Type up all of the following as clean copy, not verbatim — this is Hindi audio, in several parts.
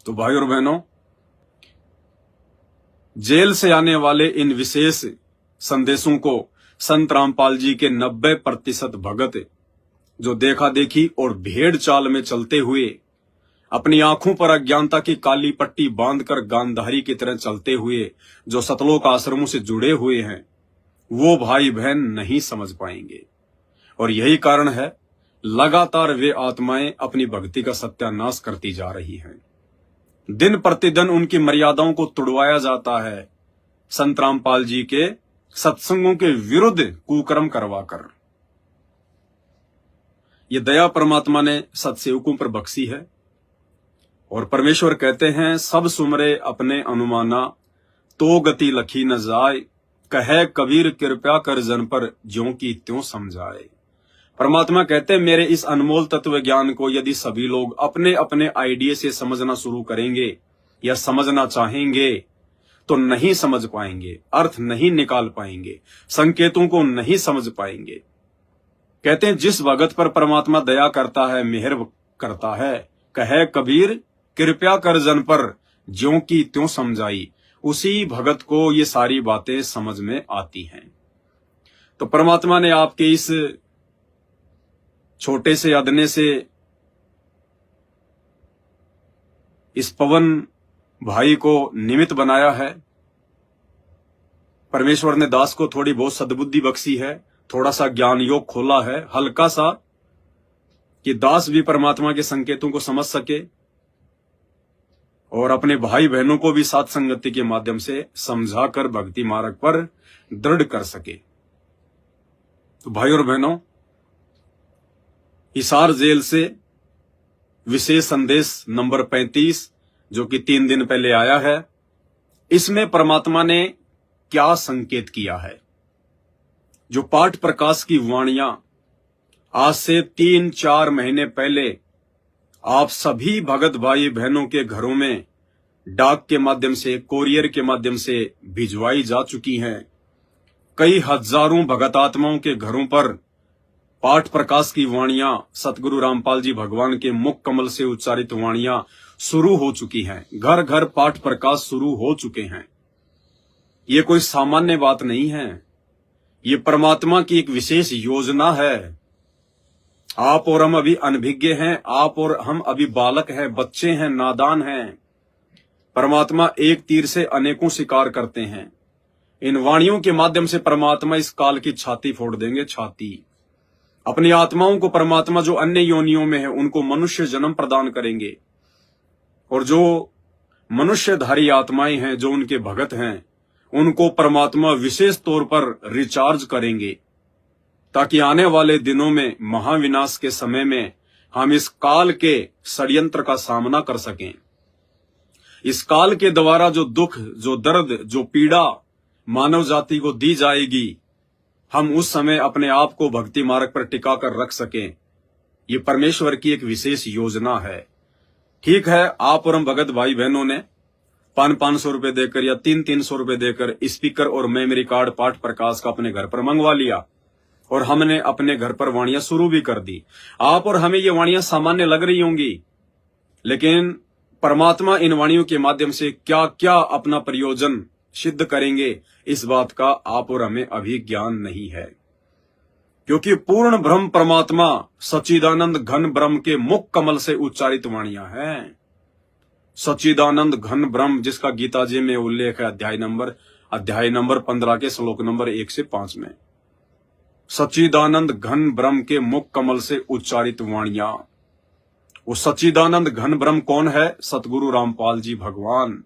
तो भाई और बहनों, जेल से आने वाले इन विशेष संदेशों को संत रामपाल जी के 90% भगत जो देखा देखी और भेड़ चाल में चलते हुए अपनी आंखों पर अज्ञानता की काली पट्टी बांधकर गांधारी की तरह चलते हुए जो सतलोक आश्रमों से जुड़े हुए हैं, वो भाई बहन नहीं समझ पाएंगे। और यही कारण है लगातार वे आत्माएं अपनी भक्ति का सत्यानाश करती जा रही हैं। दिन प्रतिदिन उनकी मर्यादाओं को तुड़वाया जाता है संत रामपाल जी के सत्संगों के विरुद्ध कुकर्म करवाकर। ये दया परमात्मा ने सत्सेवकों पर बख्शी है। और परमेश्वर कहते हैं, सब सुमरे अपने अनुमाना, तो गति लखी न जाए, कहे कबीर कृपया कर जन पर, ज्यों की त्यों समझाए। परमात्मा कहते हैं, मेरे इस अनमोल तत्व ज्ञान को यदि सभी लोग अपने अपने आइडिया से समझना शुरू करेंगे या समझना चाहेंगे तो नहीं समझ पाएंगे, अर्थ नहीं निकाल पाएंगे, संकेतों को नहीं समझ पाएंगे। कहते हैं, जिस भगत पर परमात्मा दया करता है, मेहर करता है, कहे कबीर कृपया कर जन पर, ज्यों की त्यों समझाई, उसी भगत को ये सारी बातें समझ में आती हैं। तो परमात्मा ने आपके इस छोटे से अदने से इस पवन भाई को निमित्त बनाया है। परमेश्वर ने दास को थोड़ी बहुत सद्बुद्धि बख्शी है, थोड़ा सा ज्ञान योग खोला है, हल्का सा, कि दास भी परमात्मा के संकेतों को समझ सके और अपने भाई बहनों को भी साथ संगति के माध्यम से समझाकर भक्ति मार्ग पर दृढ़ कर सके। तो भाई और बहनों, हिसार जेल से विशेष संदेश नंबर 35 जो कि 3 दिन पहले आया है, इसमें परमात्मा ने क्या संकेत किया है। जो पाठ प्रकाश की वाणियां आज से 3-4 महीने पहले आप सभी भगत भाई बहनों के घरों में डाक के माध्यम से, कोरियर के माध्यम से भिजवाई जा चुकी हैं। कई हजारों भगत आत्माओं के घरों पर पाठ प्रकाश की वाणियां, सतगुरु रामपाल जी भगवान के मुख कमल से उच्चारित वाणियां शुरू हो चुकी हैं। घर घर पाठ प्रकाश शुरू हो चुके हैं। ये कोई सामान्य बात नहीं है, ये परमात्मा की एक विशेष योजना है। आप और हम अभी अनभिज्ञ हैं, आप और हम अभी बालक हैं, बच्चे हैं, नादान हैं। परमात्मा एक तीर से अनेकों शिकार करते हैं। इन वाणियों के माध्यम से परमात्मा इस काल की छाती फोड़ देंगे, छाती। अपनी आत्माओं को परमात्मा जो अन्य योनियों में है उनको मनुष्य जन्म प्रदान करेंगे, और जो मनुष्यधारी आत्माएं हैं, जो उनके भगत हैं, उनको परमात्मा विशेष तौर पर रिचार्ज करेंगे, ताकि आने वाले दिनों में, महाविनाश के समय में, हम इस काल के षड्यंत्र का सामना कर सकें। इस काल के द्वारा जो दुख, जो दर्द, जो पीड़ा मानव जाति को दी जाएगी, हम उस समय अपने आप को भक्ति मार्ग पर टिका कर रख सकें। ये परमेश्वर की एक विशेष योजना है। ठीक है, आप और हम भगत भाई बहनों ने 500-500 रुपए देकर या 300-300 रुपए देकर स्पीकर और मेमोरी कार्ड पाठ प्रकाश का अपने घर पर मंगवा लिया और हमने अपने घर पर वाणियां शुरू भी कर दी। आप और हमें ये वाणियां सामान्य लग रही होंगी, लेकिन परमात्मा इन वाणियों के माध्यम से क्या क्या अपना प्रयोजन सिद्ध करेंगे, इस बात का आप और हमें अभी ज्ञान नहीं है। क्योंकि पूर्ण ब्रह्म परमात्मा सच्चिदानंद घन ब्रह्म के मुख कमल से उच्चारित वाणियां हैं। सच्चिदानंद घन ब्रह्म, जिसका गीता जी में उल्लेख है अध्याय नंबर 15 के श्लोक नंबर 1 से 5 में। सच्चिदानंद घन ब्रह्म के मुख कमल से उच्चारित वाणियां। वो सच्चिदानंद घन ब्रह्म कौन है? सतगुरु रामपाल जी भगवान।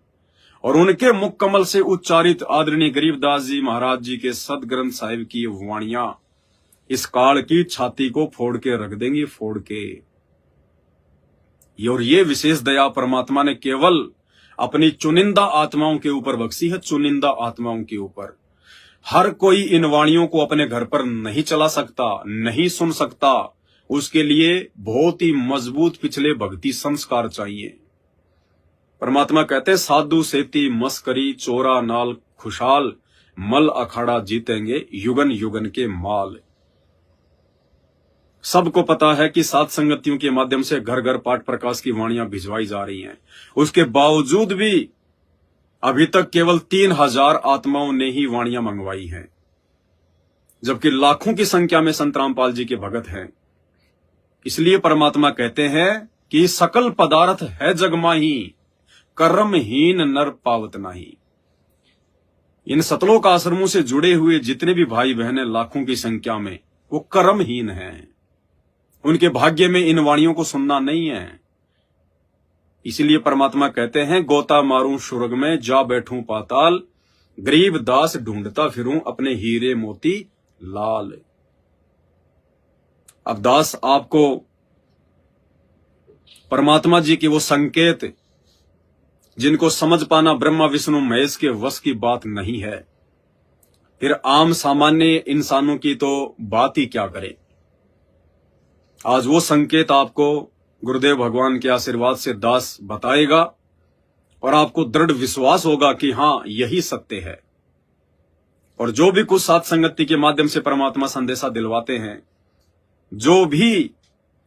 और उनके मुख कमल से उच्चारित आदरणीय गरीबदास जी महाराज जी के सदग्रंथ साहिब की वाणियां इस काल की छाती को फोड़ के रख देंगी, फोड़ के। और ये विशेष दया परमात्मा ने केवल अपनी चुनिंदा आत्माओं के ऊपर बख्शी है, चुनिंदा आत्माओं के ऊपर। हर कोई इन वाणियों को अपने घर पर नहीं चला सकता, नहीं सुन सकता। उसके लिए बहुत ही मजबूत पिछले भक्ति संस्कार चाहिए। परमात्मा कहते, साधु सेती मस्करी चोरा नाल खुशहाल, मल अखाड़ा जीतेंगे युगन युगन के माल। सबको पता है कि सात संगतियों के माध्यम से घर घर पाठ प्रकाश की वाणियां भिजवाई जा रही हैं। उसके बावजूद भी अभी तक केवल 3000 आत्माओं ने ही वाणियां मंगवाई हैं, जबकि लाखों की संख्या में संत रामपाल जी के भगत हैं। इसलिए परमात्मा कहते हैं कि सकल पदार्थ है जग माही, कर्महीन नर पावत नाही। इन सतलोक आश्रमों से जुड़े हुए जितने भी भाई बहन हैं लाखों की संख्या में, वो कर्महीन हैं। उनके भाग्य में इन वाणियों को सुनना नहीं है। इसलिए परमात्मा कहते हैं, गोता मारूं सुर्ग में जा बैठूं पाताल, गरीब दास ढूंढता फिरूं अपने हीरे मोती लाल। अब दास आपको परमात्मा जी के वो संकेत जिनको समझ पाना ब्रह्मा विष्णु महेश के वश की बात नहीं है, फिर आम सामान्य इंसानों की तो बात ही क्या करें। आज वो संकेत आपको गुरुदेव भगवान के आशीर्वाद से दास बताएगा और आपको दृढ़ विश्वास होगा कि हां यही सत्य है। और जो भी कुछ सात संगति के माध्यम से परमात्मा संदेशा दिलवाते हैं, जो भी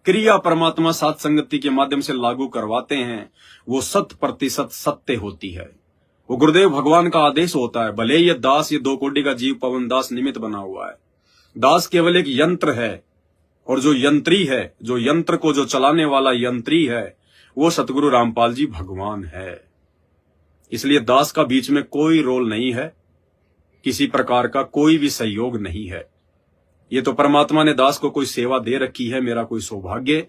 क्रिया परमात्मा सात संगति के माध्यम से लागू करवाते हैं, वो 100% सत्य होती है। वो गुरुदेव भगवान का आदेश होता है। भले ये दास, ये 2 कोटि का जीव पवन दास निमित्त बना हुआ है। दास केवल एक यंत्र है, और जो यंत्री है, जो यंत्र को जो चलाने वाला यंत्री है, वो सतगुरु रामपाल जी भगवान है। इसलिए दास का बीच में कोई रोल नहीं है, किसी प्रकार का कोई भी सहयोग नहीं है। ये तो परमात्मा ने दास को कोई सेवा दे रखी है, मेरा कोई सौभाग्य,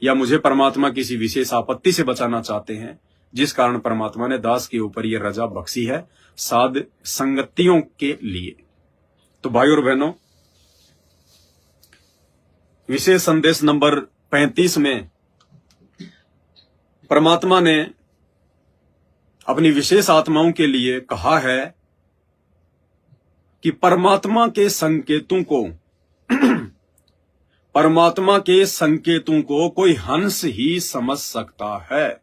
या मुझे परमात्मा किसी विशेष आपत्ति से बचाना चाहते हैं, जिस कारण परमात्मा ने दास के ऊपर ये रजा बख्शी है साध संगतियों के लिए। तो भाई और बहनों, विशेष संदेश नंबर 35 में परमात्मा ने अपनी विशेष आत्माओं के लिए कहा है कि परमात्मा के संकेतों को कोई हंस ही समझ सकता है।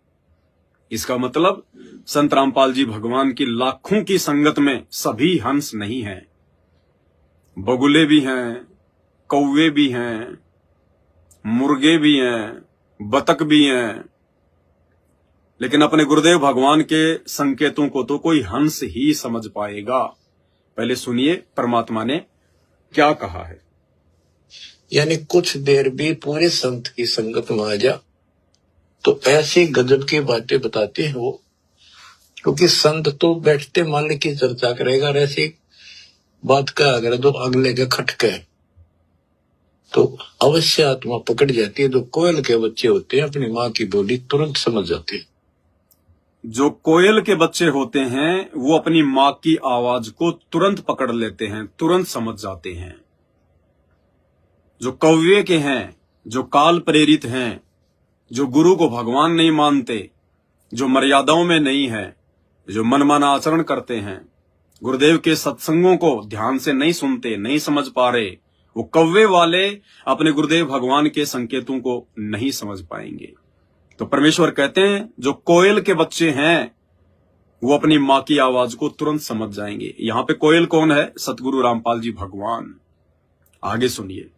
इसका मतलब संत रामपाल जी भगवान की लाखों की संगत में सभी हंस नहीं हैं। बगुले भी हैं, कौवे भी हैं, मुर्गे भी हैं, बतख भी हैं, लेकिन अपने गुरुदेव भगवान के संकेतों को तो कोई हंस ही समझ पाएगा। पहले सुनिए परमात्मा ने क्या कहा है। यानी कुछ देर भी पूरे संत की संगत में आ जा तो ऐसी गजब की बातें बताते हैं वो, क्योंकि संत तो बैठते मालिक की चर्चा करेगा और ऐसी बात का अगर दो अगले के खटके तो अवश्य आत्मा पकड़ जाती है। जो कोयल के बच्चे होते हैं अपनी माँ की बोली तुरंत समझ जाते हैं। जो कोयल के बच्चे होते हैं वो अपनी माँ की आवाज को तुरंत पकड़ लेते हैं, तुरंत समझ जाते हैं। जो कौवे के हैं, जो काल प्रेरित हैं, जो गुरु को भगवान नहीं मानते, जो मर्यादाओं में नहीं है, जो मनमाना आचरण करते हैं, गुरुदेव के सत्संगों को ध्यान से नहीं सुनते, नहीं समझ पा रहे, वो कौवे वाले अपने गुरुदेव भगवान के संकेतों को नहीं समझ पाएंगे। तो परमेश्वर कहते हैं जो कोयल के बच्चे हैं वो अपनी माँ की आवाज को तुरंत समझ जाएंगे। यहां पे कोयल कौन है? सतगुरु रामपाल जी भगवान। आगे सुनिए।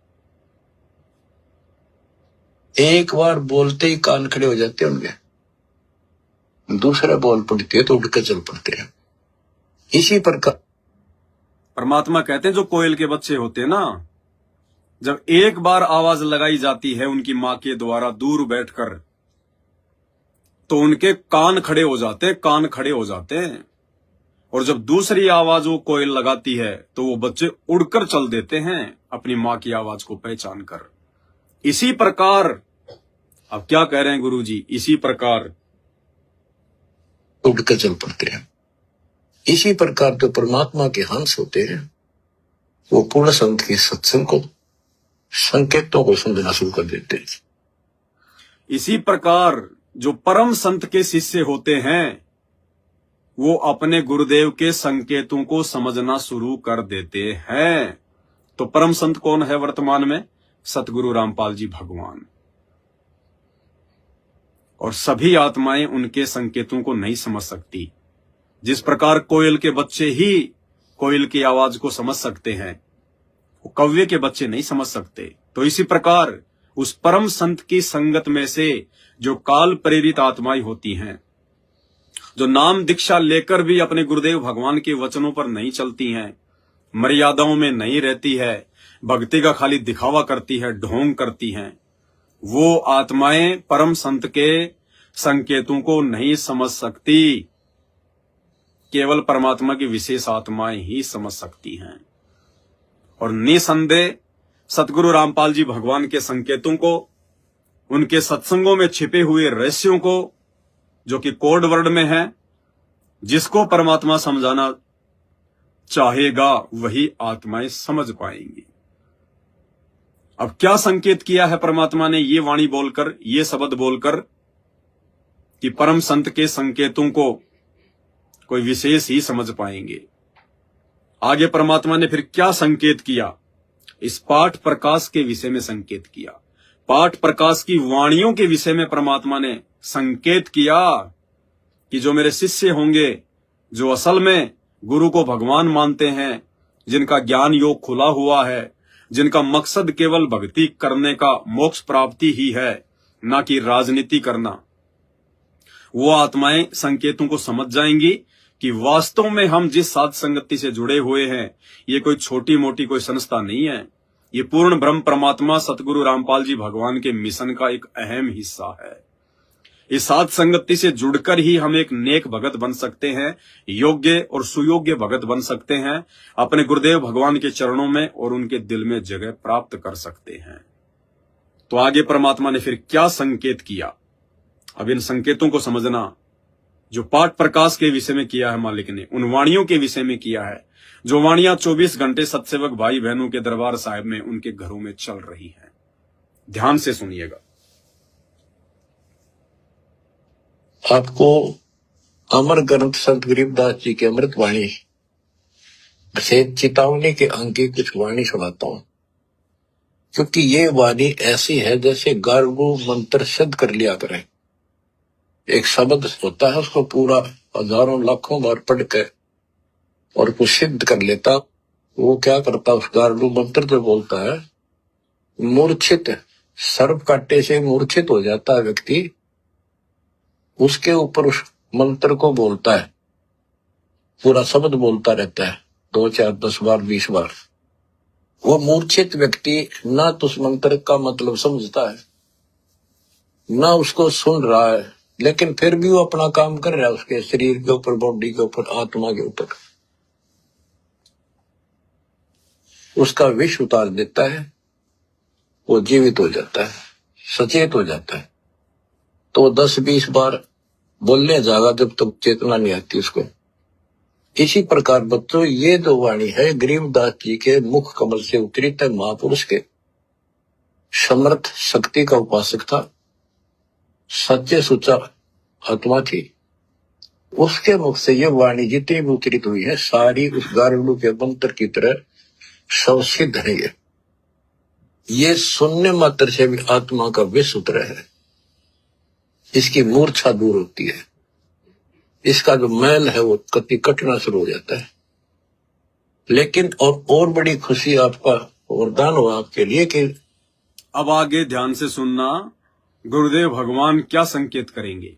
एक बार बोलते ही कान खड़े हो जाते हैं उनके, दूसरा बोल पड़ती है तो उठ कर चल पड़ते हैं। इसी प्रकार परमात्मा कहते हैं जो कोयल के बच्चे होते हैं ना, जब एक बार आवाज लगाई जाती है उनकी माँ के द्वारा दूर बैठकर, तो उनके कान खड़े हो जाते हैं, कान खड़े हो जाते हैं। और जब दूसरी आवाज वो कोयल लगाती है तो वो बच्चे उड़कर चल देते हैं अपनी माँ की आवाज को पहचान कर। इसी प्रकार, अब क्या कह रहे हैं गुरुजी? इसी प्रकार उड़कर चल पड़ते हैं। इसी प्रकार जो परमात्मा के हंस होते हैं वो पूर्ण संत के सत्संग को, संकेतों को समझना शुरू कर देते हैं। इसी प्रकार जो परम संत के शिष्य होते हैं वो अपने गुरुदेव के संकेतों को समझना शुरू कर देते हैं। तो परम संत कौन है वर्तमान में? सतगुरु रामपाल जी भगवान। और सभी आत्माएं उनके संकेतों को नहीं समझ सकती। जिस प्रकार कोयल के बच्चे ही कोयल की आवाज को समझ सकते हैं, वो कौवे के बच्चे नहीं समझ सकते। तो इसी प्रकार उस परम संत की संगत में से जो काल प्रेरित आत्माएं होती हैं, जो नाम दीक्षा लेकर भी अपने गुरुदेव भगवान के वचनों पर नहीं चलती हैं, मर्यादाओं में नहीं रहती है, भक्ति का खाली दिखावा करती है, ढोंग करती हैं, वो आत्माएं परम संत के संकेतों को नहीं समझ सकती। केवल परमात्मा की विशेष आत्माएं ही समझ सकती हैं। और निसंदेह सतगुरु रामपाल जी भगवान के संकेतों को, उनके सत्संगों में छिपे हुए रहस्यों को, जो कि कोड वर्ड में है, जिसको परमात्मा समझाना चाहेगा वही आत्माएं समझ पाएंगी। अब क्या संकेत किया है परमात्मा ने ये वाणी बोलकर, ये शब्द बोलकर कि परम संत के संकेतों को कोई विशेष ही समझ पाएंगे। आगे परमात्मा ने फिर क्या संकेत किया? इस पाठ प्रकाश के विषय में संकेत किया। पाठ प्रकाश की वाणियों के विषय में परमात्मा ने संकेत किया कि जो मेरे शिष्य होंगे, जो असल में गुरु को भगवान मानते हैं, जिनका ज्ञान योग खुला हुआ है, जिनका मकसद केवल भक्ति करने का मोक्ष प्राप्ति ही है, ना कि राजनीति करना, वो आत्माएं संकेतों को समझ जाएंगी कि वास्तव में हम जिस साध संगति से जुड़े हुए हैं, ये कोई छोटी मोटी कोई संस्था नहीं है, ये पूर्ण ब्रह्म परमात्मा सतगुरु रामपाल जी भगवान के मिशन का एक अहम हिस्सा है। इस साध संगति से जुड़कर ही हम एक नेक भगत बन सकते हैं, योग्य और सुयोग्य भगत बन सकते हैं, अपने गुरुदेव भगवान के चरणों में और उनके दिल में जगह प्राप्त कर सकते हैं। तो आगे परमात्मा ने फिर क्या संकेत किया? अब इन संकेतों को समझना, जो पाठ प्रकाश के विषय में किया है मालिक ने, उन वाणियों के विषय में किया है, जो वाणियां 24 घंटे सत्सेवक भाई बहनों के दरबार साहिब में उनके घरों में चल रही हैं। ध्यान से सुनिएगा। आपको अमर ग्रंथ संत गरीबदास जी की अमृत वाणी से चेतावनी के अंग की कुछ वाणी सुनाता हूं, क्योंकि ये वाणी ऐसी है जैसे गारगू मंत्र सिद्ध कर लिया करें। एक शब्द होता है, उसको पूरा हजारों लाखों बार पढ़ के और उसको सिद्ध कर लेता। वो क्या करता, उस गारगू मंत्र जो बोलता है, मूर्छित सर्प काटे से मूर्छित हो जाता है व्यक्ति, उसके ऊपर उस मंत्र को बोलता है, पूरा शब्द बोलता रहता है 2, 4, 10 बार 20 बार। वो मूर्छित व्यक्ति ना तो उस मंत्र का मतलब समझता है, ना उसको सुन रहा है, लेकिन फिर भी वो अपना काम कर रहा है, उसके शरीर के ऊपर, बॉडी के ऊपर, आत्मा के ऊपर। उसका विष उतार देता है, वो जीवित हो जाता है, सचेत हो जाता है। तो 10-20 बार बोलने जाएगा जब तक चेतना नहीं आती उसको। इसी प्रकार बच्चों, ये जो वाणी है गरीबदास जी के मुख कमल से उतरी तक महापुरुष के समर्थ शक्ति का उपासक था, सच्चे सुचा आत्मा थी। उसके मुख से ये वाणी जितनी भी उतरित हुई है, सारी उस गारगू के मंत्र की तरह शवसिद्ध है। ये सुनने मात्र से भी आत्मा का विष उतरा है, इसकी मूर्छा दूर होती है, इसका जो मैल है वो कति कटना शुरू हो जाता है। लेकिन और बड़ी खुशी आपका वरदान हो आपके लिए कि अब आगे ध्यान से सुनना, गुरुदेव भगवान क्या संकेत करेंगे।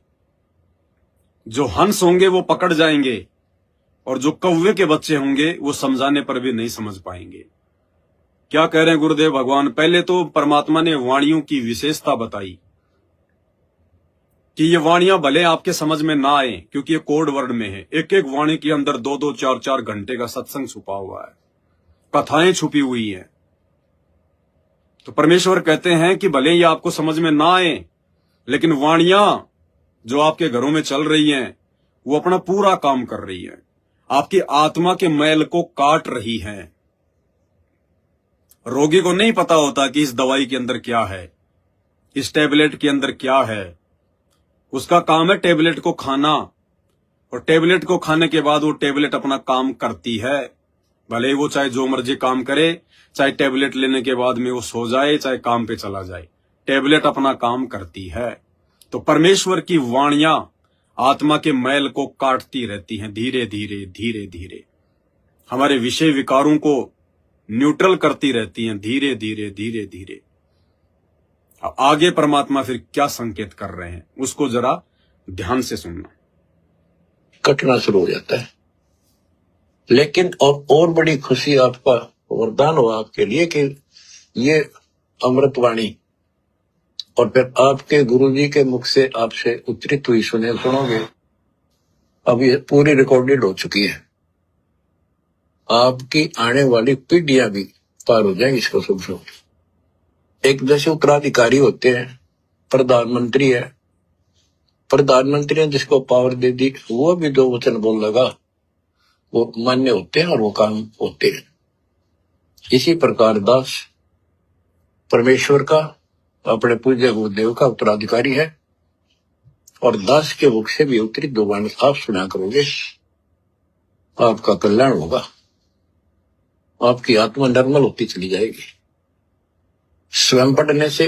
जो हंस होंगे वो पकड़ जाएंगे, और जो कौवे के बच्चे होंगे वो समझाने पर भी नहीं समझ पाएंगे। क्या कह रहे हैं गुरुदेव भगवान? पहले तो परमात्मा ने वाणियों की विशेषता बताई कि ये वाणियां भले आपके समझ में ना आए, क्योंकि ये कोड वर्ड में है। एक एक वाणी के अंदर 2-2, 4-4 घंटे का सत्संग छुपा हुआ है, कथाएं छुपी हुई हैं। तो परमेश्वर कहते हैं कि भले ये आपको समझ में ना आए, लेकिन वाणियां जो आपके घरों में चल रही हैं वो अपना पूरा काम कर रही हैं, आपकी आत्मा के मैल को काट रही हैं। रोगी को नहीं पता होता कि इस दवाई के अंदर क्या है, इस टेबलेट के अंदर क्या है। उसका काम है टेबलेट को खाना, और टेबलेट को खाने के बाद वो टेबलेट अपना काम करती है। भले वो चाहे जो मर्जी काम करे, चाहे टेबलेट लेने के बाद में वो सो जाए, चाहे काम पे चला जाए, टेबलेट अपना काम करती है। तो परमेश्वर की वाणियां आत्मा के मैल को काटती रहती हैं, धीरे धीरे धीरे धीरे हमारे विषय विकारों को न्यूट्रल करती रहती हैं, धीरे धीरे धीरे धीरे। आगे परमात्मा फिर क्या संकेत कर रहे हैं उसको जरा ध्यान से सुनना। कटना शुरू हो जाता है। लेकिन और बड़ी खुशी आपका वरदान हो आपके लिए कि ये अमृतवाणी और फिर आपके गुरुजी के मुख से आपसे उच्चरित हुई सुनोगे। अब ये पूरी रिकॉर्डेड हो चुकी है। आपकी आने वाली पीढ़ियां भी पार हो जाएंगी इसको सुन। एक जैसे उत्तराधिकारी होते हैं, प्रधानमंत्री है, प्रधानमंत्री ने जिसको पावर दे दी वो भी जो वचन बोल लगा वो मान्य होते हैं और वो काम होते हैं। इसी प्रकार दास परमेश्वर का, अपने पूज्य गुरुदेव का उत्तराधिकारी है और दास के मुख से भी उत्तरित दो वाणी आप सुना करोगे, आपका कल्याण होगा, आपकी आत्मा निर्मल होती चली जाएगी। स्वयं पढ़ने से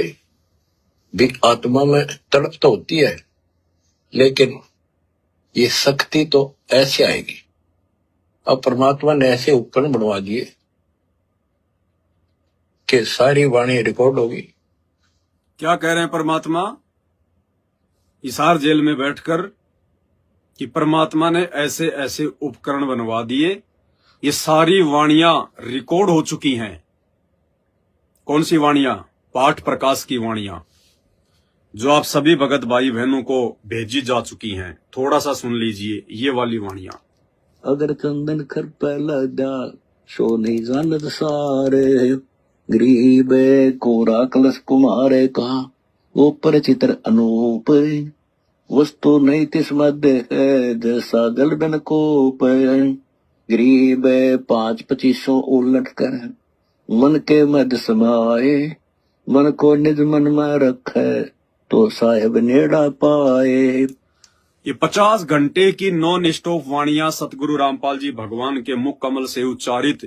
भी आत्मा में तड़प तो होती है, लेकिन ये शक्ति तो ऐसे आएगी। अब परमात्मा ने ऐसे उपकरण बनवा दिए कि सारी वाणी रिकॉर्ड होगी। क्या कह रहे हैं परमात्मा हिसार जेल में बैठकर कि परमात्मा ने ऐसे ऐसे उपकरण बनवा दिए, ये सारी वाणियां रिकॉर्ड हो चुकी हैं। कौन सी वाणियां? पाठ प्रकाश की वाणियां जो आप सभी भगत भाई बहनों को भेजी जा चुकी हैं। थोड़ा सा सुन लीजिए ये वाली वाणियां। अगर चंदन खर पहला दा सो नहीं जानत सारे, गरीब कोरा कलश कुमारे का ऊपर चित्र अनूप, वस्तु नहीं तिस मध्य है जैसा गल बिन कोप, गरीब 5-25 उलट कर मन के मध्य समाए, मन को निज मन में रखे तो साहेब नेड़ा पाए। ये 50 घंटे की नॉन स्टॉप वाणियां सतगुरु रामपाल जी भगवान के मुख कमल से उच्चारित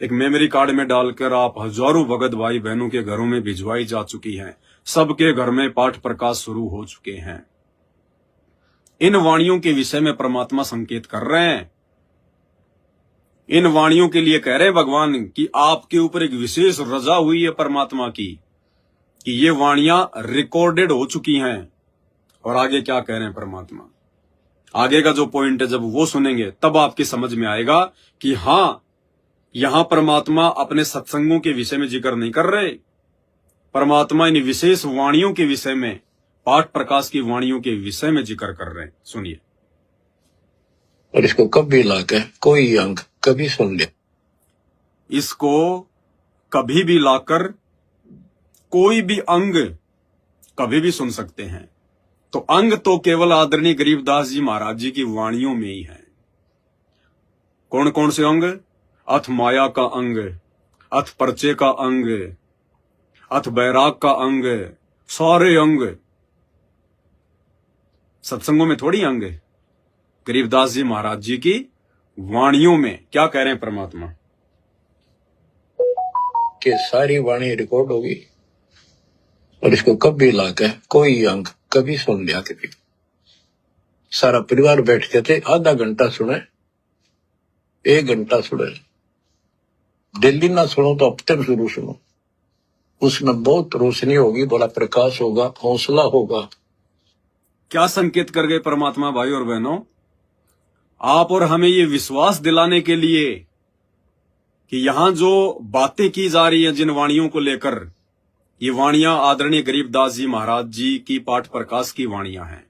एक मेमोरी कार्ड में डालकर आप हजारों भगत भाई बहनों के घरों में भिजवाई जा चुकी हैं। सबके घर में पाठ प्रकाश शुरू हो चुके हैं। इन वाणियों के विषय में परमात्मा संकेत कर रहे हैं। इन वाणियों के लिए कह रहे हैं भगवान कि आपके ऊपर एक विशेष रजा हुई है परमात्मा की कि ये वाणियां रिकॉर्डेड हो चुकी हैं। और आगे क्या कह रहे हैं परमात्मा? आगे का जो पॉइंट है जब वो सुनेंगे तब आपकी समझ में आएगा कि हां, यहां परमात्मा अपने सत्संगों के विषय में जिक्र नहीं कर रहे। परमात्मा इन विशेष वाणियों के विषय में, पाठ प्रकाश की वाणियों के विषय में जिक्र कर रहे हैं। सुनिए। और इसको कभी लाकर कोई अंग कभी सुन ले, इसको कभी भी लाकर कोई भी अंग कभी भी सुन सकते हैं। तो अंग तो केवल आदरणीय गरीबदास जी महाराज जी की वाणियों में ही है। कौन कौन से अंग? अथ माया का अंग, अथ पर्चे का अंग, अथ बैराग का अंग, सारे अंग। सत्संगों में थोड़ी अंग है। गरीबदास जी महाराज जी की वाणियों में क्या कह रहे हैं परमात्मा? कि सारी वाणी रिकॉर्ड होगी और इसको कभी लाकर कोई अंग कभी सुन लिया कभी। सारा परिवार बैठ के थे, आधा घंटा सुने, 1 घंटा सुने, डेली ना सुनो तो हफ्ते में शुरू सुनो। उसमें बहुत रोशनी होगी, बड़ा प्रकाश होगा, हौसला होगा। क्या संकेत कर गए परमात्मा भाई और बहनों? आप और हमें ये विश्वास दिलाने के लिए कि यहां जो बातें की जा रही हैं जिन वाणियों को लेकर, ये वाणियां आदरणीय गरीबदास जी महाराज जी की पाठ प्रकाश की वाणियां हैं।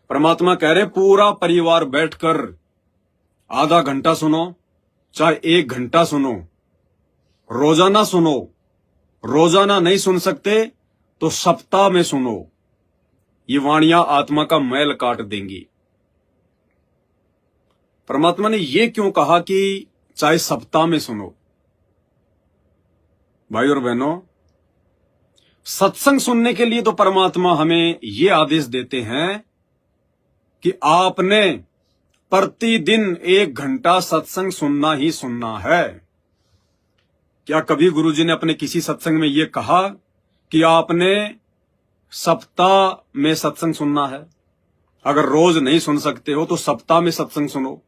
परमात्मा कह रहे पूरा परिवार बैठकर आधा घंटा सुनो, चाहे 1 घंटा सुनो, रोजाना सुनो। रोजाना नहीं सुन सकते तो सप्ताह में सुनो। ये वाणियां आत्मा का मैल काट देंगी। परमात्मा ने ये क्यों कहा कि चाहे सप्ताह में सुनो? भाई और बहनों, सत्संग सुनने के लिए तो परमात्मा हमें ये आदेश देते हैं कि आपने प्रतिदिन 1 घंटा सत्संग सुनना ही सुनना है। क्या कभी गुरुजी ने अपने किसी सत्संग में ये कहा कि आपने सप्ताह में सत्संग सुनना है? अगर रोज नहीं सुन सकते हो तो सप्ताह में सत्संग सुनो।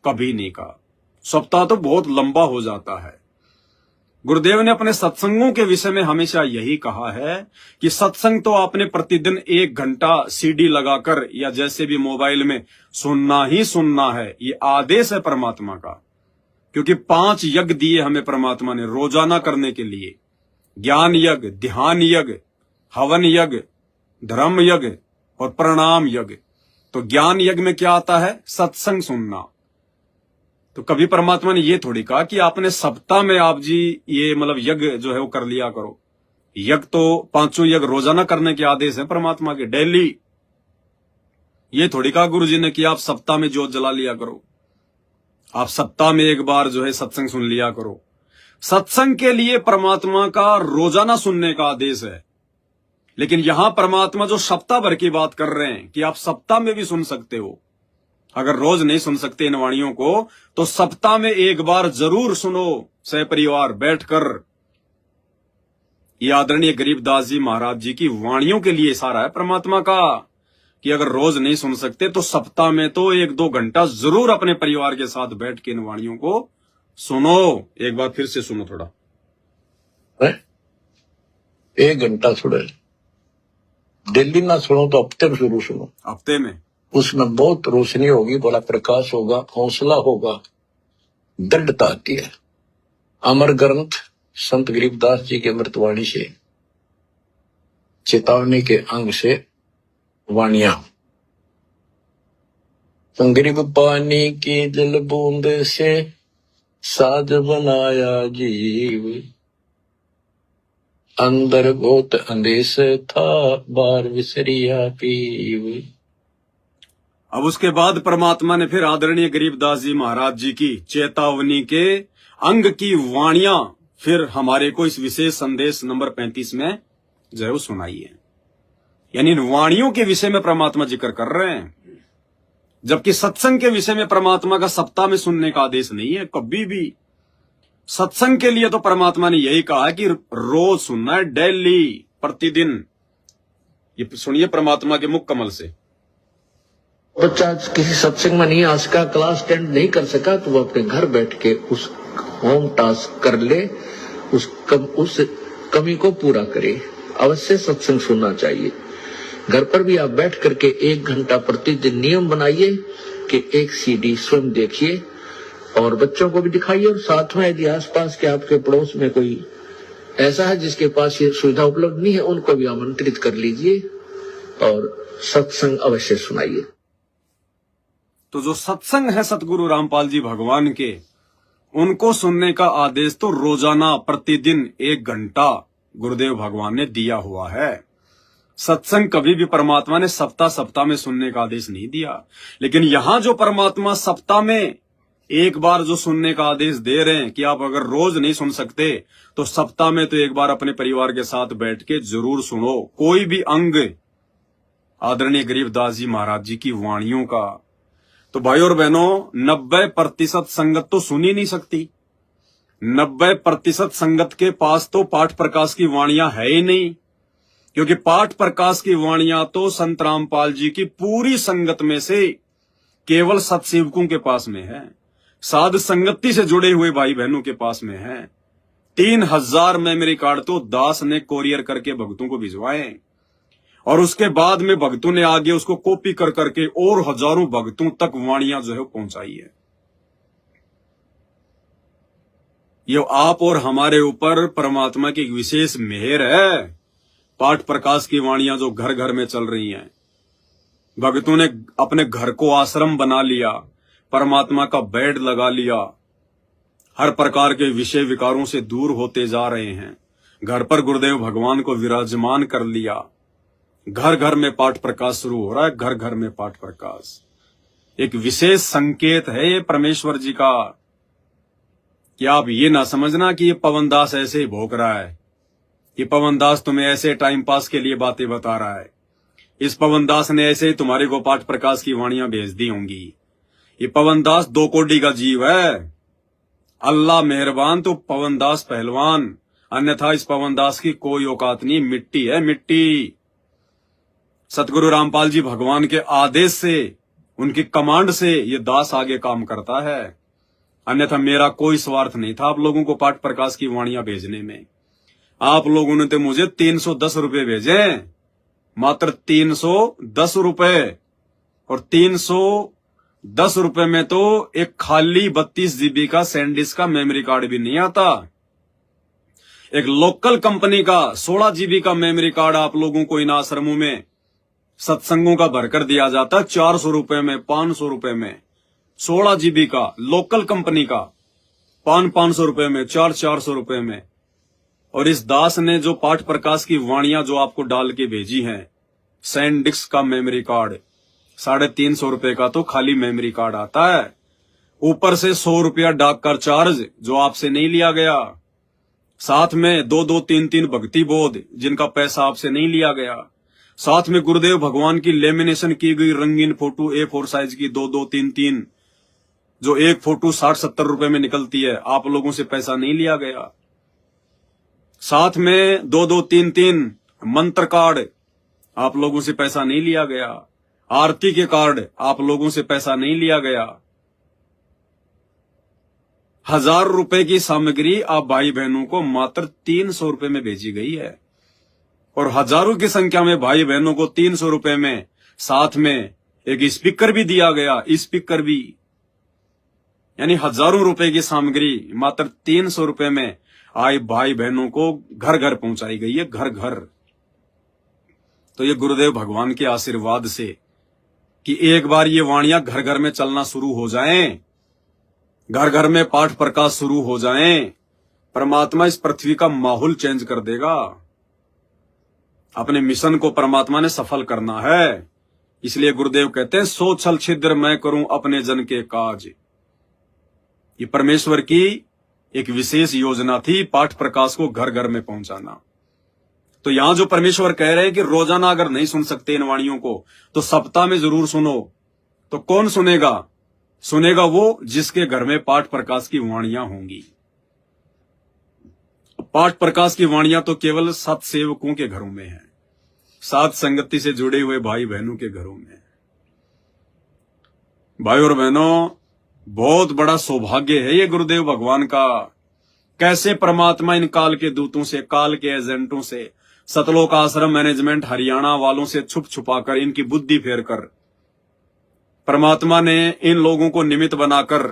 कभी नहीं कहा। सप्ताह तो बहुत लंबा हो जाता है। गुरुदेव ने अपने सत्संगों के विषय में हमेशा यही कहा है कि सत्संग तो आपने प्रतिदिन 1 घंटा सीडी लगाकर या जैसे भी मोबाइल में सुनना ही सुनना है। ये आदेश है परमात्मा का, क्योंकि 5 यज्ञ दिए हमें परमात्मा ने रोजाना करने के लिए। ज्ञान यज्ञ, ध्यान यज्ञ, हवन यज्ञ, धर्म यज्ञ और प्रणाम यज्ञ। तो ज्ञान यज्ञ में क्या आता है? सत्संग सुनना। तो कभी परमात्मा ने ये थोड़ी कहा कि आपने सप्ताह में आप जी ये मतलब यज्ञ जो है वो कर लिया करो। यज्ञ तो 5 यज्ञ रोजाना करने के आदेश है परमात्मा के, डेली। ये थोड़ी कहा गुरु जी ने कि आप सप्ताह में ज्योत जला लिया करो, आप सप्ताह में 1 बार जो है सत्संग सुन लिया करो। सत्संग के लिए परमात्मा का रोजाना सुनने का आदेश है, लेकिन यहां परमात्मा जो सप्ताह भर की बात कर रहे हैं कि आप सप्ताह में भी सुन सकते हो। अगर रोज नहीं सुन सकते इन वाणियों को तो सप्ताह में 1 बार जरूर सुनो, सहपरिवार बैठकर। ये आदरणीय गरीबदास जी महाराज जी की वाणियों के लिए इशारा है परमात्मा का कि अगर रोज नहीं सुन सकते तो सप्ताह में तो 1-2 घंटा जरूर अपने परिवार के साथ बैठ के इन वाणियों को सुनो। एक बार फिर से सुनो थोड़ा। 1 घंटा सुने, डेली ना सुनो तो हफ्ते में जरूर सुनो। हफ्ते में उसमें बहुत रोशनी होगी, बड़ा प्रकाश होगा, हौसला होगा, दृढ़ता आती है। अमर ग्रंथ संत गरीबदास जी के अमृतवाणी से, चेतावनी के अंग से वाणियां। गरीब पानी की जल बूंद से साज बनाया जीव, अंदर बहुत अंदेश था बार विसरिया पीव। अब उसके बाद परमात्मा ने फिर आदरणीय गरीबदास जी महाराज जी की चेतावनी के अंग की वाणियां फिर हमारे को इस विशेष संदेश नंबर 35 में जो है वो सुनाई है। यानी इन वाणियों के विषय में परमात्मा जिक्र कर रहे हैं, जबकि सत्संग के विषय में परमात्मा का सप्ताह में सुनने का आदेश नहीं है कभी भी। सत्संग के लिए तो परमात्मा ने यही कहा कि रोज सुनना है, डेली, प्रतिदिन। ये सुनिए परमात्मा के मुख कमल से। बच्चा किसी सत्संग में नहीं आ सका, क्लास अटेंड नहीं कर सका, तो वो अपने घर बैठ के उस होम टास्क कर ले, उस कमी को पूरा करे। अवश्य सत्संग सुनना चाहिए। घर पर भी आप बैठ करके 1 घंटा प्रतिदिन नियम बनाइए कि 1 सीडी स्वयं देखिए और बच्चों को भी दिखाइए। और साथ में यदि आसपास के आपके पड़ोस में कोई ऐसा है जिसके पास ये सुविधा उपलब्ध नहीं है, उनको भी आमंत्रित कर लीजिए और सत्संग अवश्य सुनाइए। तो जो सत्संग है सतगुरु रामपाल जी भगवान के, उनको सुनने का आदेश तो रोजाना प्रतिदिन 1 घंटा गुरुदेव भगवान ने दिया हुआ है। सत्संग कभी भी परमात्मा ने सप्ताह में सुनने का आदेश नहीं दिया। लेकिन यहां जो परमात्मा सप्ताह में 1 बार जो सुनने का आदेश दे रहे हैं कि आप अगर रोज नहीं सुन सकते तो सप्ताह में तो 1 बार अपने परिवार के साथ बैठ के जरूर सुनो कोई भी अंग आदरणीय गरीबदास जी महाराज जी की वाणियों का। तो भाई और बहनों, 90% संगत तो सुन ही नहीं सकती। 90% संगत के पास तो पाठ प्रकाश की वाणियां है ही नहीं, क्योंकि पाठ प्रकाश की वाणियां तो संत रामपाल जी की पूरी संगत में से केवल सत्सेवकों के पास में है, साध संगति से जुड़े हुए भाई बहनों के पास में है। 3000 मेमोरी कार्ड तो दास ने कोरियर करके भक्तों को भिजवाए और उसके बाद में भक्तों ने आगे उसको कॉपी कर करके और हजारों भक्तों तक वाणियां जो है पहुंचाई है। ये आप और हमारे ऊपर परमात्मा की विशेष मेहर है। पाठ प्रकाश की वाणियां जो घर घर में चल रही हैं, भक्तों ने अपने घर को आश्रम बना लिया, परमात्मा का बेड लगा लिया, हर प्रकार के विषय विकारों से दूर होते जा रहे हैं। घर पर गुरुदेव भगवान को विराजमान कर लिया, घर घर में पाठ प्रकाश शुरू हो रहा है, घर घर में पाठ प्रकाश। एक विशेष संकेत है ये परमेश्वर जी का कि आप ये ना समझना कि ये पवन दास ऐसे ही भोंक रहा है, ये पवन दास तुम्हें ऐसे टाइम पास के लिए बातें बता रहा है, इस पवन दास ने ऐसे ही तुम्हारे को पाठ प्रकाश की वाणियां भेज दी होंगी। ये पवन दास 2 कोटि का जीव है। अल्लाह मेहरबान तो पवन दास पहलवान, अन्यथा इस पवन दास की कोई औकात नहीं, मिट्टी है मिट्टी। सतगुरु रामपाल जी भगवान के आदेश से, उनकी कमांड से ये दास आगे काम करता है। अन्यथा मेरा कोई स्वार्थ नहीं था आप लोगों को पाठ प्रकाश की वाणियां भेजने में। आप लोगों ने तो मुझे 310 रुपए भेजे, मात्र 310 रुपए। और 310 रुपए में तो एक खाली 32 GB का सैंडिस्क का मेमोरी कार्ड भी नहीं आता। एक लोकल कंपनी का 16 GB का मेमोरी कार्ड आप लोगों को इन आश्रमों में सत्संगों का भरकर दिया जाता 400 रुपए में, 500 रुपए में। 16 GB का लोकल कंपनी का 500 रुपए में, 400 रुपए में। और इस दास ने जो पाठ प्रकाश की वाणियां जो आपको डाल के भेजी हैं, सैंडिस्क का मेमोरी कार्ड 350 रुपए का तो खाली मेमोरी कार्ड आता है, ऊपर से 100 रुपया डाक का चार्ज जो आपसे नहीं लिया गया, साथ में 2-2, 3-3 भक्ति बोध जिनका पैसा आपसे नहीं लिया गया, साथ में गुरुदेव भगवान की लेमिनेशन की गई रंगीन फोटो A4 साइज की 2-2, 3-3, जो एक फोटो 60-70 रुपए में निकलती है, आप लोगों से पैसा नहीं लिया गया। साथ में 2-2, 3-3 मंत्र कार्ड, आप लोगों से पैसा नहीं लिया गया। आरती के कार्ड, आप लोगों से पैसा नहीं लिया गया। 1000 रुपए की सामग्री आप भाई बहनों को मात्र 300 रुपए में भेजी गई है। और हजारों की संख्या में भाई बहनों को 300 रुपए में साथ में एक स्पीकर भी दिया गया, स्पीकर भी, यानी हजारों रुपए की सामग्री मात्र 300 रुपए में आई भाई बहनों को घर घर पहुंचाई गई है, घर घर। तो ये गुरुदेव भगवान के आशीर्वाद से कि एक बार ये वाणियां घर घर में चलना शुरू हो जाएं, घर घर में पाठ प्रकाश शुरू हो जाएं, परमात्मा इस पृथ्वी का माहौल चेंज कर देगा। अपने मिशन को परमात्मा ने सफल करना है, इसलिए गुरुदेव कहते हैं सो छल छिद्र मैं करूं अपने जन के काज। ये परमेश्वर की एक विशेष योजना थी, पाठ प्रकाश को घर घर में पहुंचाना। तो यहां जो परमेश्वर कह रहे हैं कि रोजाना अगर नहीं सुन सकते इन वाणियों को तो सप्ताह में जरूर सुनो। तो कौन सुनेगा? सुनेगा वो जिसके घर में पाठ प्रकाश की वाणियां होंगी। पाठ प्रकाश की वाणियां तो केवल सत्सेवकों के घरों में है, साथ संगति से जुड़े हुए भाई बहनों के घरों में। भाई और बहनों, बहुत बड़ा सौभाग्य है ये गुरुदेव भगवान का। कैसे परमात्मा इन काल के दूतों से, काल के एजेंटों से, सतलोक आश्रम मैनेजमेंट हरियाणा वालों से छुप छुपाकर, इनकी बुद्धि फेर कर परमात्मा ने इन लोगों को निमित्त बनाकर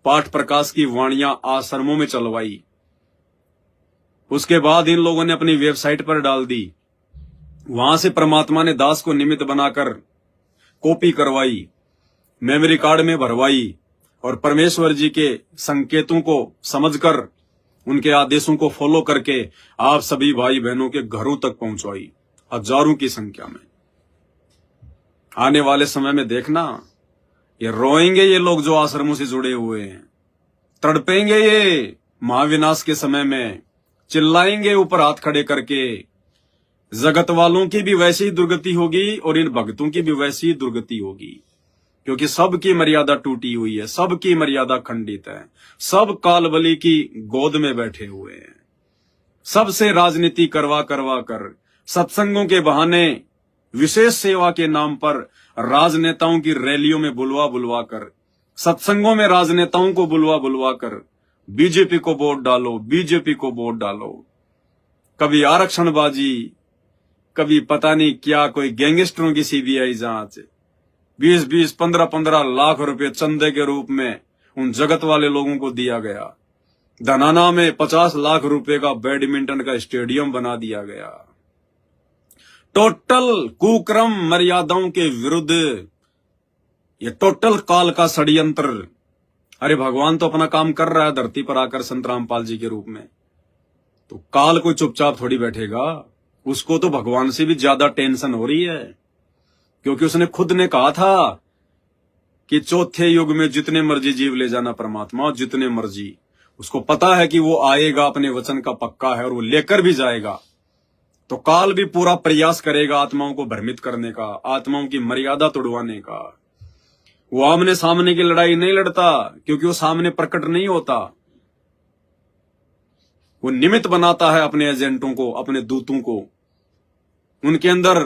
पाठ प्रकाश की वाणियां आश्रमों में चलवाई। उसके बाद इन लोगों ने अपनी वेबसाइट पर डाल दी, वहां से परमात्मा ने दास को निमित्त बनाकर कॉपी करवाई, मेमोरी कार्ड में भरवाई और परमेश्वर जी के संकेतों को समझकर, उनके आदेशों को फॉलो करके आप सभी भाई बहनों के घरों तक पहुंचवाई, हजारों की संख्या में। आने वाले समय में देखना, ये रोएंगे ये लोग जो आश्रमों से जुड़े हुए हैं, तड़पेंगे ये महाविनाश के समय में, चिल्लाएंगे ऊपर हाथ खड़े करके। जगत वालों की भी वैसी ही दुर्गति होगी और इन भक्तों की भी वैसी ही दुर्गति होगी, क्योंकि सबकी मर्यादा टूटी हुई है, सबकी मर्यादा खंडित है, सब कालबली की गोद में बैठे हुए हैं, सबसे राजनीति करवा करवा कर, सत्संगों के बहाने, विशेष सेवा के नाम पर राजनेताओं की रैलियों में बुलवा बुलवा कर, सत्संगों में राजनेताओं को बुलवा बुलवा कर बीजेपी को वोट डालो, बीजेपी को वोट डालो। कभी आरक्षणबाजी, कभी पता नहीं क्या, कोई गैंगस्टरों की सीबीआई जांच, 20-20, 15-15 लाख रुपए चंदे के रूप में उन जगत वाले लोगों को दिया गया। धनाना में 50 लाख रुपए का बैडमिंटन का स्टेडियम बना दिया गया। टोटल कुक्रम मर्यादाओं के विरुद्ध ये टोटल काल का षड्यंत्र। अरे भगवान तो अपना काम कर रहा है धरती पर आकर संत रामपाल जी के रूप में, तो काल कोई चुपचाप थोड़ी बैठेगा, उसको तो भगवान से भी ज्यादा टेंशन हो रही है, क्योंकि उसने खुद ने कहा था कि चौथे युग में जितने मर्जी जीव ले जाना परमात्मा, जितने मर्जी। उसको पता है कि वो आएगा, अपने वचन का पक्का है और वो लेकर भी जाएगा। तो काल भी पूरा प्रयास करेगा आत्माओं को भ्रमित करने का, आत्माओं की मर्यादा तोड़वाने का। वो आमने सामने की लड़ाई नहीं लड़ता, क्योंकि वो सामने प्रकट नहीं होता। वो निमित्त बनाता है अपने एजेंटों को, अपने दूतों को, उनके अंदर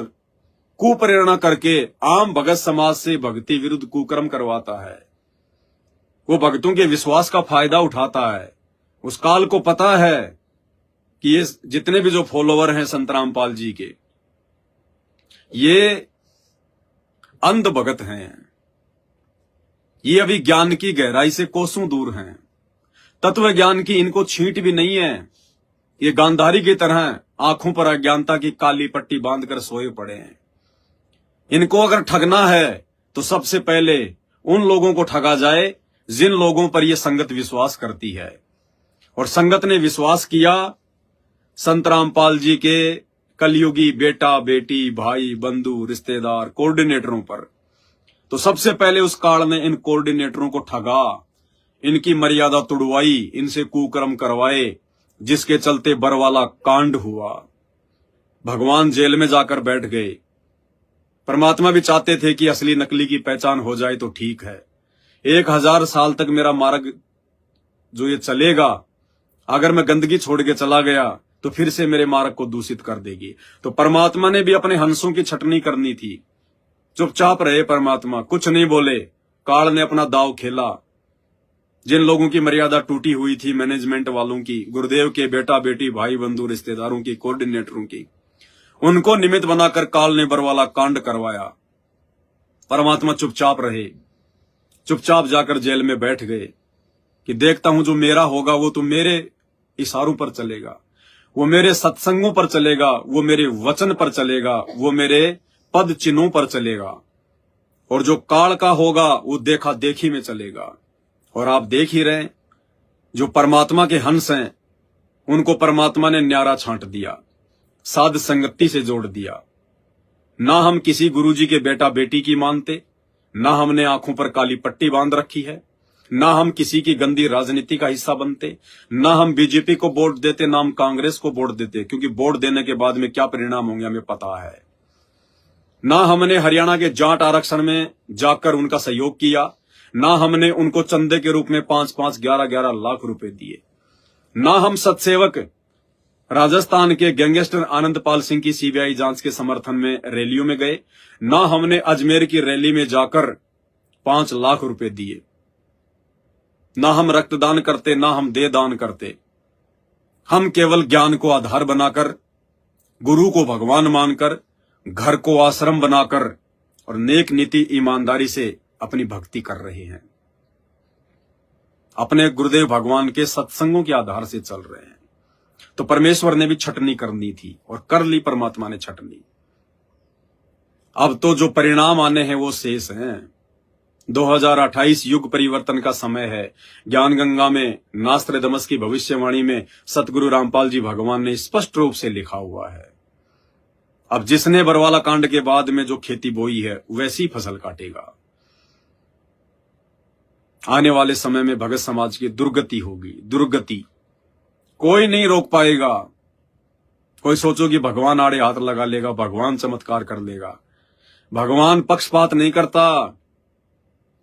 कुप्रेरणा करके आम भगत समाज से भक्ति विरुद्ध कुकर्म करवाता है। वो भक्तों के विश्वास का फायदा उठाता है। उस काल को पता है कि ये जितने भी जो फॉलोवर हैं संत रामपाल जी के, ये अंध भगत हैं, ये अभी ज्ञान की गहराई से कोसों दूर हैं, तत्व ज्ञान की इनको छींट भी नहीं है। ये गांधारी की तरह आंखों पर अज्ञानता की काली पट्टी बांधकर सोए पड़े हैं। इनको अगर ठगना है तो सबसे पहले उन लोगों को ठगा जाए जिन लोगों पर यह संगत विश्वास करती है। और संगत ने विश्वास किया संत रामपाल जी के कलयुगी बेटा बेटी भाई बंधु रिश्तेदार कोऑर्डिनेटरों पर, तो सबसे पहले उस काल ने इन कोऑर्डिनेटरों को ठगा, इनकी मर्यादा तुड़वाई, इनसे कुकर्म करवाए, जिसके चलते बरवाला कांड हुआ। भगवान जेल में जाकर बैठ गए। परमात्मा भी चाहते थे कि असली नकली की पहचान हो जाए तो ठीक है। 1000 साल तक मेरा मार्ग जो ये चलेगा, अगर मैं गंदगी छोड़ के चला गया तो फिर से मेरे मार्ग को दूषित कर देगी। तो परमात्मा ने भी अपने हंसों की छटनी करनी थी। चुपचाप रहे परमात्मा, कुछ नहीं बोले। काल ने अपना दाव खेला। जिन लोगों की मर्यादा टूटी हुई थी, मैनेजमेंट वालों की, गुरुदेव के बेटा बेटी भाई बंधु रिश्तेदारों की, कोऑर्डिनेटरों की, उनको निमित्त बनाकर काल ने बरवाला कांड करवाया। परमात्मा चुपचाप रहे, चुपचाप जाकर जेल में बैठ गए कि देखता हूं जो मेरा होगा वो तो मेरे इशारों पर चलेगा, वो मेरे सत्संगों पर चलेगा, वो मेरे वचन पर चलेगा, वो मेरे पद चिन्हों पर चलेगा। और जो काल का होगा वो देखा देखी में चलेगा। और आप देख ही रहे, जो परमात्मा के हंस हैं उनको परमात्मा ने न्यारा छांट दिया, साध संगति से जोड़ दिया। ना हम किसी गुरुजी के बेटा बेटी की मानते, ना हमने आंखों पर काली पट्टी बांध रखी है, ना हम किसी की गंदी राजनीति का हिस्सा बनते, ना हम बीजेपी को वोट देते, ना हम कांग्रेस को वोट देते, क्योंकि वोट देने के बाद में क्या परिणाम होंगे हमें पता है। ना हमने हरियाणा के जाट आरक्षण में जाकर उनका सहयोग किया, ना हमने उनको चंदे के रूप में 5-5, 11-11 लाख रुपए दिए, ना हम सत्सेवक राजस्थान के गैंगस्टर आनंदपाल सिंह की सीबीआई जांच के समर्थन में रैलियों में गए, ना हमने अजमेर की रैली में जाकर 5 लाख रुपए दिए, ना हम रक्तदान करते, ना हम देह दान करते। हम केवल ज्ञान को आधार बनाकर, गुरु को भगवान मानकर, घर को आश्रम बनाकर और नेक नीति ईमानदारी से अपनी भक्ति कर रहे हैं। अपने गुरुदेव भगवान के सत्संगों के आधार से चल रहे हैं। तो परमेश्वर ने भी छटनी करनी थी और कर ली परमात्मा ने छटनी। अब तो जो परिणाम आने हैं वो शेष हैं। 2028 युग परिवर्तन का समय है। ज्ञान गंगा में नास्त्रदमस की भविष्यवाणी में सतगुरु रामपाल जी भगवान ने स्पष्ट रूप से लिखा हुआ है, अब जिसने बरवाला कांड के बाद में जो खेती बोई है वैसी फसल काटेगा। आने वाले समय में भगत समाज की दुर्गति होगी, दुर्गति कोई नहीं रोक पाएगा। कोई सोचो कि भगवान आड़े हाथ लगा लेगा, भगवान चमत्कार कर लेगा। भगवान पक्षपात नहीं करता।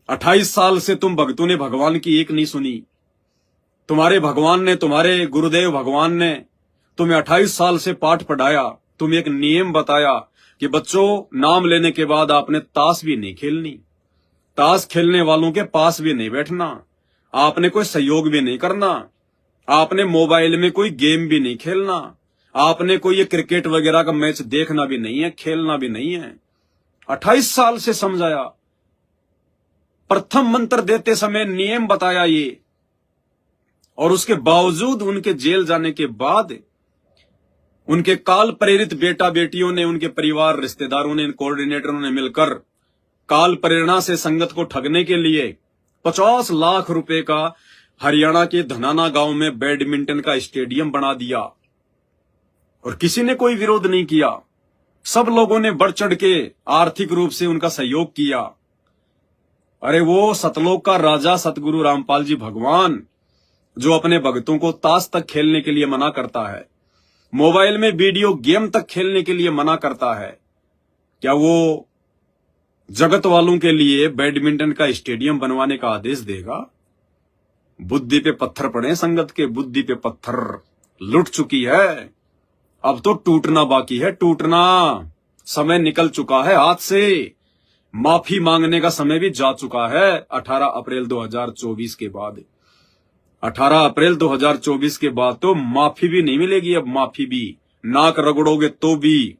28 साल से तुम भक्तों ने भगवान की एक नहीं सुनी। तुम्हारे भगवान ने, तुम्हारे गुरुदेव भगवान ने तुम्हें 28 साल से पाठ पढ़ाया, तुम्हें एक नियम बताया कि बच्चों नाम लेने के बाद आपने ताश भी नहीं खेलनी, ताश खेलने वालों के पास भी नहीं बैठना, आपने कोई सहयोग भी नहीं करना, आपने मोबाइल में कोई गेम भी नहीं खेलना, आपने कोई ये क्रिकेट वगैरह का मैच देखना भी नहीं है, खेलना भी नहीं है। 28 साल से समझाया, प्रथम मंत्र देते समय नियम बताया ये, और उसके बावजूद उनके जेल जाने के बाद उनके काल प्रेरित बेटा बेटियों ने, उनके परिवार रिश्तेदारों ने, इन कोऑर्डिनेटरों ने मिलकर काल प्रेरणा से संगत को ठगने के लिए 50 लाख रुपए का हरियाणा के धनाना गांव में बैडमिंटन का स्टेडियम बना दिया और किसी ने कोई विरोध नहीं किया। सब लोगों ने बढ़ चढ़ के आर्थिक रूप से उनका सहयोग किया। अरे वो सतलोक का राजा सतगुरु रामपाल जी भगवान जो अपने भक्तों को ताश तक खेलने के लिए मना करता है, मोबाइल में वीडियो गेम तक खेलने के लिए मना करता है, क्या वो जगत वालों के लिए बैडमिंटन का स्टेडियम बनवाने का आदेश देगा? बुद्धि पे पत्थर पड़े, संगत के बुद्धि पे पत्थर लुट चुकी है। अब तो टूटना बाकी है, टूटना। समय निकल चुका है हाथ से। माफी मांगने का समय भी जा चुका है 18 अप्रैल 2024 के बाद। 18 अप्रैल 2024 के बाद तो माफी भी नहीं मिलेगी। अब माफी भी नाक रगड़ोगे तो भी